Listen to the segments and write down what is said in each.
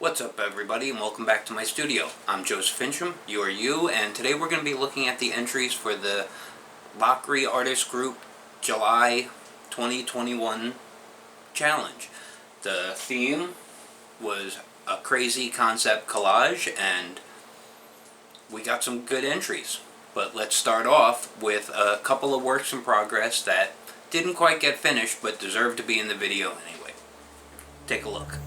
What's up everybody, and welcome back to my studio. I'm Joseph Finchum, you are you, and today we're going to be looking at the entries for the Lachri Artists Group July 2021 challenge. The theme was a Crazy Concept Collage, and we got some good entries. But let's start off with a couple of works in progress that didn't quite get finished but deserve to be in the video anyway. Take a look.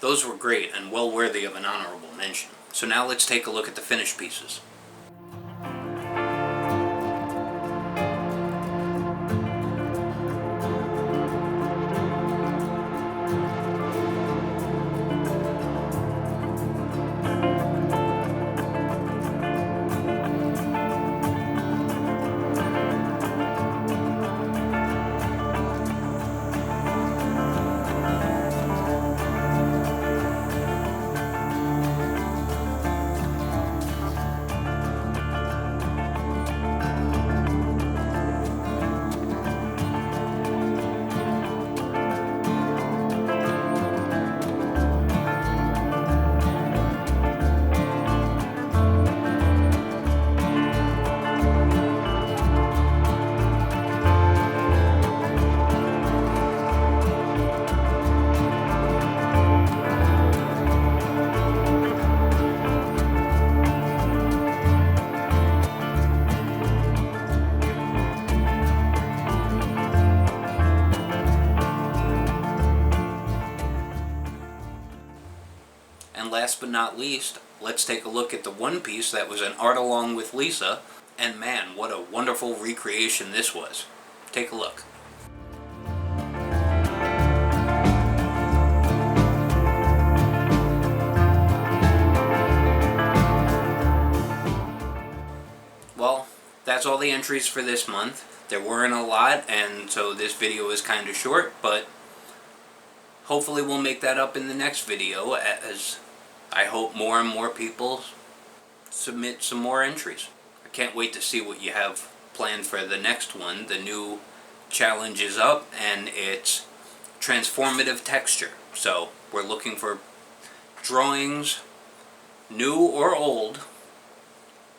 Those were great and well worthy of an honorable mention. So now let's take a look at the finished pieces. And last but not least, let's take a look at the one piece that was an art along with Lisa, and man, what a wonderful recreation this was. Take a look. Well, that's all the entries for this month. There weren't a lot, and so this video is kind of short, but hopefully we'll make that up in the next video, as I hope more and more people submit some more entries. I can't wait to see what you have planned for the next one. The new challenge is up, and it's transformative texture. So we're looking for drawings, new or old,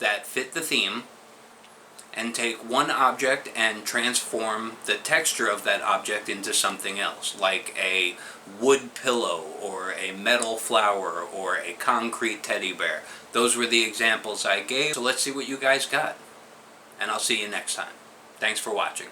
that fit the theme, and take one object and transform the texture of that object into something else, like a wood pillow or a metal flower or a concrete teddy bear. Those were the examples I gave, so let's see what you guys got. And I'll see you next time. Thanks for watching.